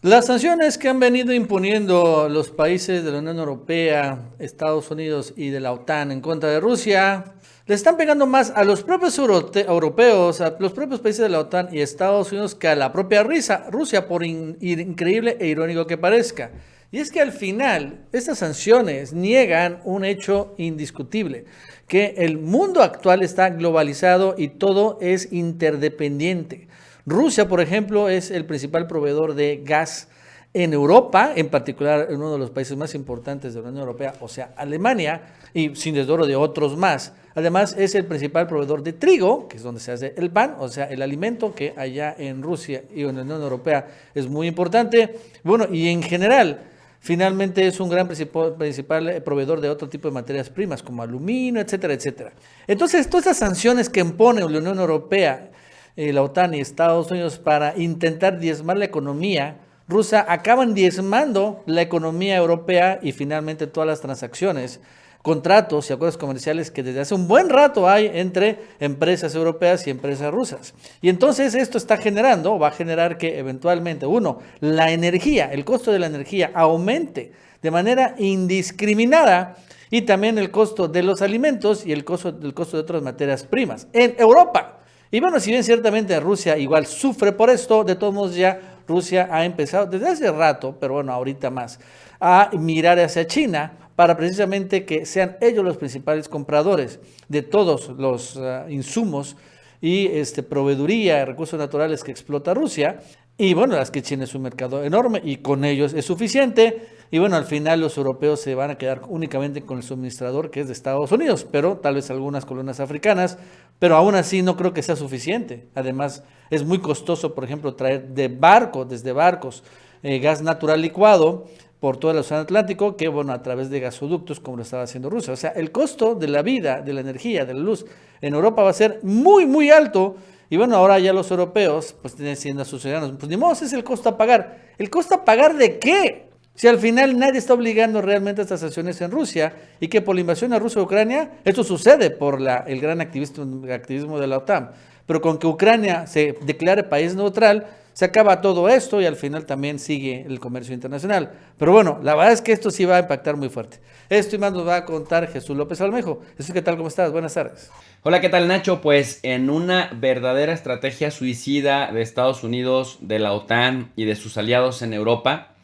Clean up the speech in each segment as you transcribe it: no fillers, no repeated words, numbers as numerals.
Las sanciones que han venido imponiendo los países de la Unión Europea, Estados Unidos y de la OTAN en contra de Rusia, le están pegando más a los propios europeos, a los propios países de la OTAN y Estados Unidos que a la propia Rusia, por increíble e irónico que parezca. Y es que al final estas sanciones niegan un hecho indiscutible, que el mundo actual está globalizado y todo es interdependiente. Rusia, por ejemplo, es el principal proveedor de gas en Europa, en particular en uno de los países más importantes de la Unión Europea, o sea, Alemania, y sin desdoro de otros más. Además, es el principal proveedor de trigo, que es donde se hace el pan, o sea, el alimento que allá en Rusia y en la Unión Europea es muy importante. Bueno, y en general, finalmente es un gran principal proveedor de otro tipo de materias primas, como aluminio, etcétera, etcétera. Entonces, todas esas sanciones que impone la Unión Europea, la OTAN y Estados Unidos para intentar diezmar la economía rusa, acaban diezmando la economía europea y finalmente todas las transacciones, contratos y acuerdos comerciales que desde hace un buen rato hay entre empresas europeas y empresas rusas. Y entonces esto está generando, va a generar que eventualmente, uno, la energía, el costo de la energía aumente de manera indiscriminada y también el costo de los alimentos y el costo de otras materias primas en Europa. Y bueno, si bien ciertamente Rusia igual sufre por esto, de todos modos ya Rusia ha empezado desde hace rato, pero bueno, ahorita más, a mirar hacia China para precisamente que sean ellos los principales compradores de todos los insumos y proveeduría de recursos naturales que explota Rusia. Y bueno, las que China es un mercado enorme y con ellos es suficiente. Y bueno, al final los europeos se van a quedar únicamente con el suministrador que es de Estados Unidos, pero tal vez algunas colonias africanas, pero aún así no creo que sea suficiente. Además, es muy costoso, por ejemplo, traer desde barcos, gas natural licuado por todo el océano Atlántico, que bueno, a través de gasoductos, como lo estaba haciendo Rusia. O sea, el costo de la vida, de la energía, de la luz en Europa va a ser muy, muy alto. Y bueno, ahora ya los europeos, pues tienen diciendo a sus ciudadanos, pues ni modo, ese es el costo a pagar. ¿El costo a pagar de qué? Si al final nadie está obligando realmente a estas sanciones en Rusia y que por la invasión a Rusia a Ucrania, esto sucede por el gran activismo de la OTAN. Pero con que Ucrania se declare país neutral, se acaba todo esto y al final también sigue el comercio internacional. Pero bueno, la verdad es que esto sí va a impactar muy fuerte. Esto y más nos va a contar Jesús López Almejo. Jesús, ¿qué tal? ¿Cómo estás? Buenas tardes. Hola, ¿qué tal, Nacho? Pues en una verdadera estrategia suicida de Estados Unidos, de la OTAN y de sus aliados en Europa,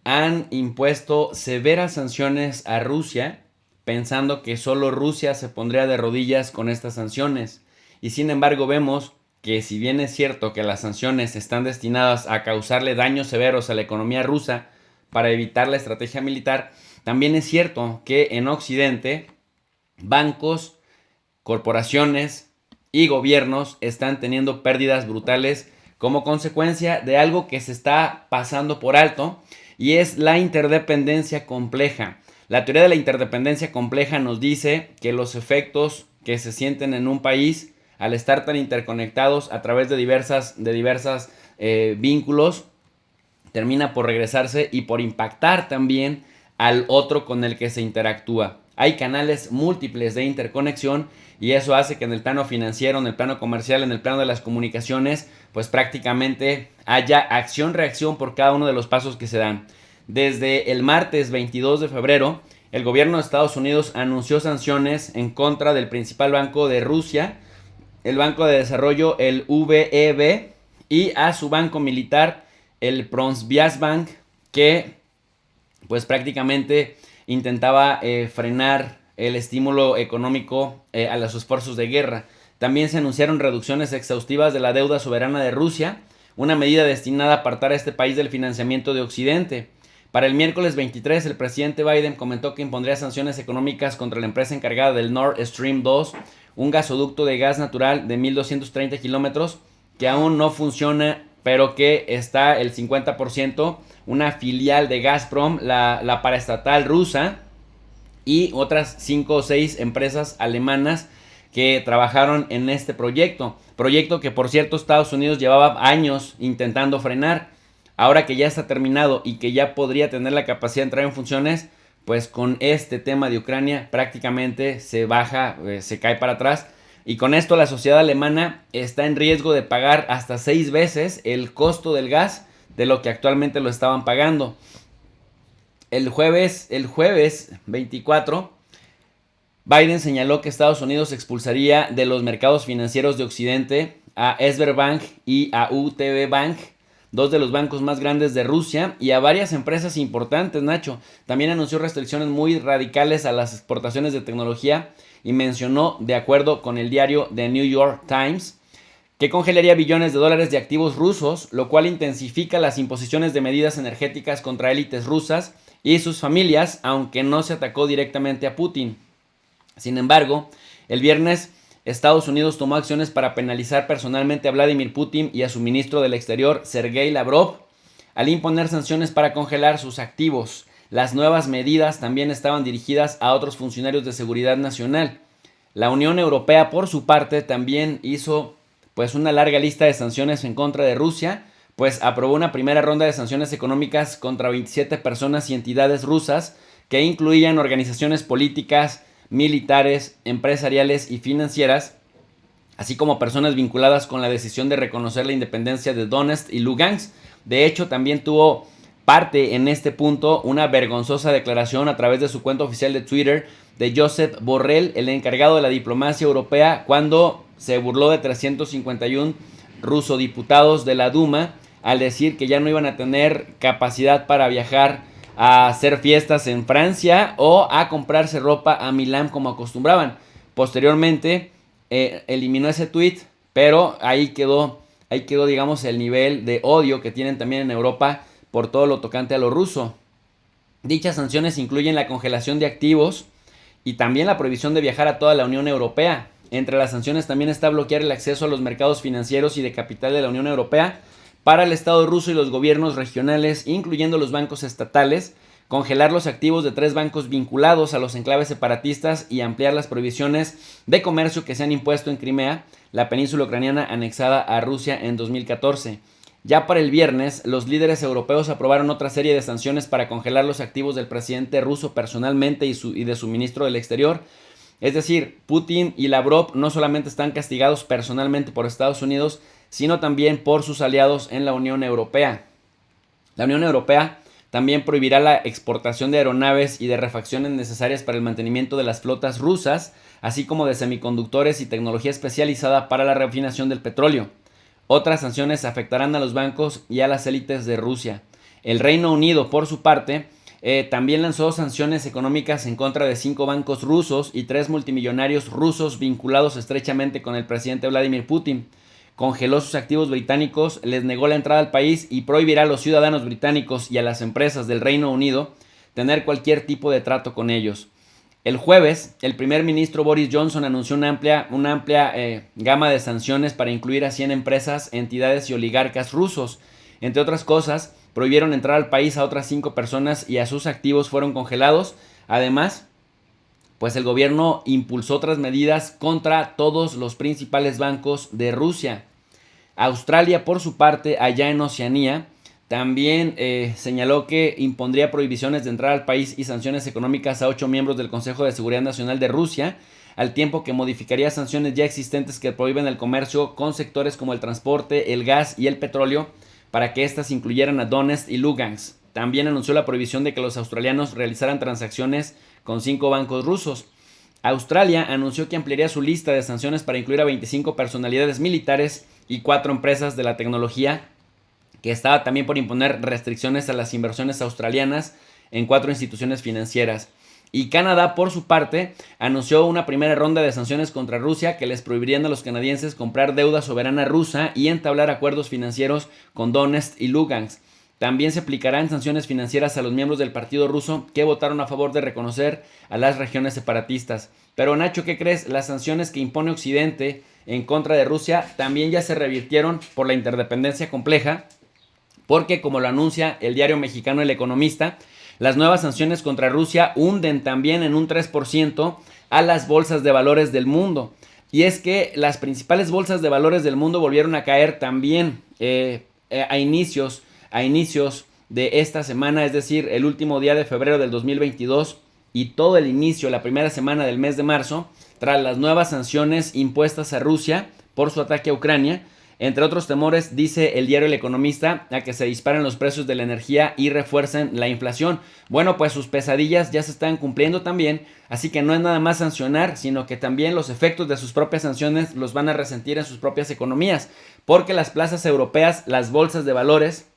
han impuesto severas sanciones a Rusia, pensando que solo Rusia se pondría de rodillas con estas sanciones. Y sin embargo vemos que si bien es cierto que las sanciones están destinadas a causarle daños severos a la economía rusa para evitar la estrategia militar, también es cierto que en Occidente bancos, corporaciones y gobiernos están teniendo pérdidas brutales como consecuencia de algo que se está pasando por alto, y es la interdependencia compleja. La teoría de la interdependencia compleja nos dice que los efectos que se sienten en un país al estar tan interconectados a través de diversas vínculos termina por regresarse y por impactar también al otro con el que se interactúa. Hay canales múltiples de interconexión y eso hace que en el plano financiero, en el plano comercial, en el plano de las comunicaciones, pues prácticamente haya acción-reacción por cada uno de los pasos que se dan. Desde el martes 22 de febrero, el gobierno de Estados Unidos anunció sanciones en contra del principal banco de Rusia, el Banco de Desarrollo, el VEB, y a su banco militar, el Prontsbiasbank, que pues prácticamente intentaba frenar el estímulo económico a los esfuerzos de guerra. También se anunciaron reducciones exhaustivas de la deuda soberana de Rusia, una medida destinada a apartar a este país del financiamiento de Occidente. Para el miércoles 23, el presidente Biden comentó que impondría sanciones económicas contra la empresa encargada del Nord Stream 2, un gasoducto de gas natural de 1.230 kilómetros que aún no funciona, pero que está el 50%, una filial de Gazprom, la paraestatal rusa, y otras 5 o 6 empresas alemanas que trabajaron en este proyecto que por cierto Estados Unidos llevaba años intentando frenar. Ahora que ya está terminado y que ya podría tener la capacidad de entrar en funciones, pues con este tema de Ucrania prácticamente se baja, se cae para atrás. Y con esto la sociedad alemana está en riesgo de pagar hasta 6 veces el costo del gas de lo que actualmente lo estaban pagando. El jueves 24, Biden señaló que Estados Unidos expulsaría de los mercados financieros de Occidente a Sberbank y a UTB Bank, dos de los bancos más grandes de Rusia, y a varias empresas importantes, Nacho. También anunció restricciones muy radicales a las exportaciones de tecnología y mencionó, de acuerdo con el diario The New York Times, que congelaría billones de dólares de activos rusos, lo cual intensifica las imposiciones de medidas energéticas contra élites rusas y sus familias, aunque no se atacó directamente a Putin. Sin embargo, el viernes Estados Unidos tomó acciones para penalizar personalmente a Vladimir Putin y a su ministro del Exterior, Sergei Lavrov, al imponer sanciones para congelar sus activos. Las nuevas medidas también estaban dirigidas a otros funcionarios de seguridad nacional. La Unión Europea, por su parte, también hizo una larga lista de sanciones en contra de Rusia, pues aprobó una primera ronda de sanciones económicas contra 27 personas y entidades rusas que incluían organizaciones políticas, militares, empresariales y financieras, así como personas vinculadas con la decisión de reconocer la independencia de Donetsk y Lugansk. De hecho, también tuvo parte en este punto una vergonzosa declaración a través de su cuenta oficial de Twitter de Josep Borrell, el encargado de la diplomacia europea, cuando se burló de 351 rusodiputados de la Duma al decir que ya no iban a tener capacidad para viajar a hacer fiestas en Francia o a comprarse ropa a Milán como acostumbraban. Posteriormente eliminó ese tweet, pero ahí quedó digamos el nivel de odio que tienen también en Europa por todo lo tocante a lo ruso. Dichas sanciones incluyen la congelación de activos y también la prohibición de viajar a toda la Unión Europea. Entre las sanciones también está bloquear el acceso a los mercados financieros y de capital de la Unión Europea para el Estado ruso y los gobiernos regionales, incluyendo los bancos estatales, congelar los activos de 3 bancos vinculados a los enclaves separatistas y ampliar las prohibiciones de comercio que se han impuesto en Crimea, la península ucraniana anexada a Rusia en 2014. Ya para el viernes, los líderes europeos aprobaron otra serie de sanciones para congelar los activos del presidente ruso personalmente y de su ministro del Exterior. Es decir, Putin y Lavrov no solamente están castigados personalmente por Estados Unidos, sino también por sus aliados en la Unión Europea. La Unión Europea también prohibirá la exportación de aeronaves y de refacciones necesarias para el mantenimiento de las flotas rusas, así como de semiconductores y tecnología especializada para la refinación del petróleo. Otras sanciones afectarán a los bancos y a las élites de Rusia. El Reino Unido, por su parte, también lanzó sanciones económicas en contra de 5 bancos rusos y 3 multimillonarios rusos vinculados estrechamente con el presidente Vladimir Putin. Congeló sus activos británicos, les negó la entrada al país y prohibirá a los ciudadanos británicos y a las empresas del Reino Unido tener cualquier tipo de trato con ellos. El jueves, el primer ministro Boris Johnson anunció una amplia gama de sanciones para incluir a 100 empresas, entidades y oligarcas rusos. Entre otras cosas, prohibieron entrar al país a otras 5 personas y a sus activos fueron congelados. Además, el gobierno impulsó otras medidas contra todos los principales bancos de Rusia. Australia, por su parte, allá en Oceanía, también señaló que impondría prohibiciones de entrar al país y sanciones económicas a 8 miembros del Consejo de Seguridad Nacional de Rusia, al tiempo que modificaría sanciones ya existentes que prohíben el comercio con sectores como el transporte, el gas y el petróleo, para que éstas incluyeran a Donetsk y Lugansk. También anunció la prohibición de que los australianos realizaran transacciones con 5 bancos rusos. Australia anunció que ampliaría su lista de sanciones para incluir a 25 personalidades militares y 4 empresas de la tecnología, que estaba también por imponer restricciones a las inversiones australianas en 4 instituciones financieras. Y Canadá, por su parte, anunció una primera ronda de sanciones contra Rusia que les prohibirían a los canadienses comprar deuda soberana rusa y entablar acuerdos financieros con Donetsk y Lugansk. También se aplicarán sanciones financieras a los miembros del partido ruso que votaron a favor de reconocer a las regiones separatistas. Pero Nacho, ¿qué crees? Las sanciones que impone Occidente en contra de Rusia también ya se revirtieron por la interdependencia compleja, porque como lo anuncia el diario mexicano El Economista, las nuevas sanciones contra Rusia hunden también en un 3% a las bolsas de valores del mundo. Y es que las principales bolsas de valores del mundo volvieron a caer también a inicios de esta semana, es decir, el último día de febrero del 2022 y todo el inicio, la primera semana del mes de marzo, tras las nuevas sanciones impuestas a Rusia por su ataque a Ucrania. Entre otros temores, dice el diario El Economista, a que se disparen los precios de la energía y refuercen la inflación. Bueno, pues sus pesadillas ya se están cumpliendo también, así que no es nada más sancionar, sino que también los efectos de sus propias sanciones los van a resentir en sus propias economías, porque las plazas europeas, las bolsas de valores,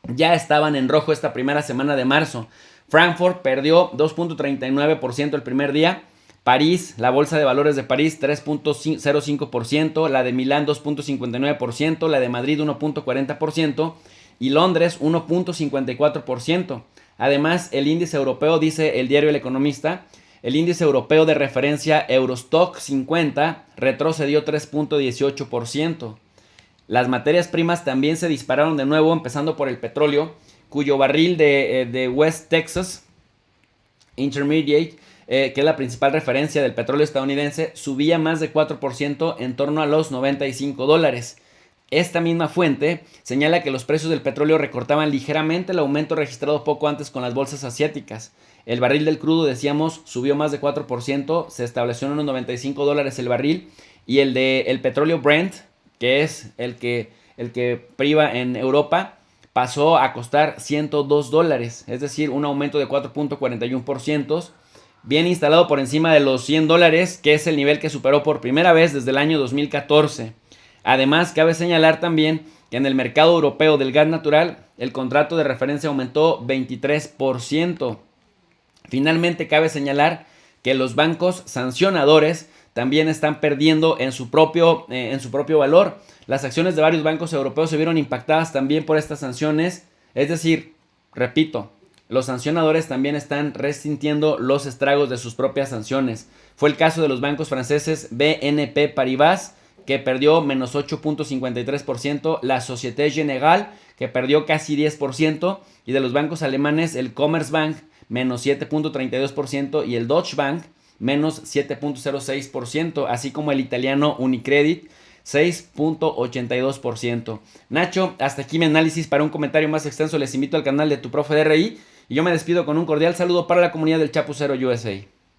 ya estaban en rojo esta primera semana de marzo. Frankfurt perdió 2.39% el primer día. París, la bolsa de valores de París 3.05%, la de Milán 2.59%, la de Madrid 1.40% y Londres 1.54%. Además, el índice europeo, dice el diario El Economista, el índice europeo de referencia Eurostock 50 retrocedió 3.18%. Las materias primas también se dispararon de nuevo, empezando por el petróleo, cuyo barril de West Texas Intermediate, que es la principal referencia del petróleo estadounidense, subía más de 4% en torno a los $95. Esta misma fuente señala que los precios del petróleo recortaban ligeramente el aumento registrado poco antes con las bolsas asiáticas. El barril del crudo, decíamos, subió más de 4%, se estableció en unos $95 el barril, y el de el petróleo Brent, que es el que priva en Europa, pasó a costar $102, es decir, un aumento de 4.41%, bien instalado por encima de los $100, que es el nivel que superó por primera vez desde el año 2014. Además, cabe señalar también que en el mercado europeo del gas natural, el contrato de referencia aumentó 23%. Finalmente, cabe señalar que los bancos sancionadores también están perdiendo en su propio valor. Las acciones de varios bancos europeos se vieron impactadas también por estas sanciones. Es decir, repito, los sancionadores también están resintiendo los estragos de sus propias sanciones. Fue el caso de los bancos franceses BNP Paribas, que perdió menos 8.53%, la Société Générale, que perdió casi 10%, y de los bancos alemanes el Commerzbank, menos 7.32%, y el Deutsche Bank, menos 7.06%, así como el italiano Unicredit, 6.82%. Nacho, hasta aquí mi análisis. Para un comentario más extenso les invito al canal de Tu Profe de RI, y yo me despido con un cordial saludo para la comunidad del Chapucero USA.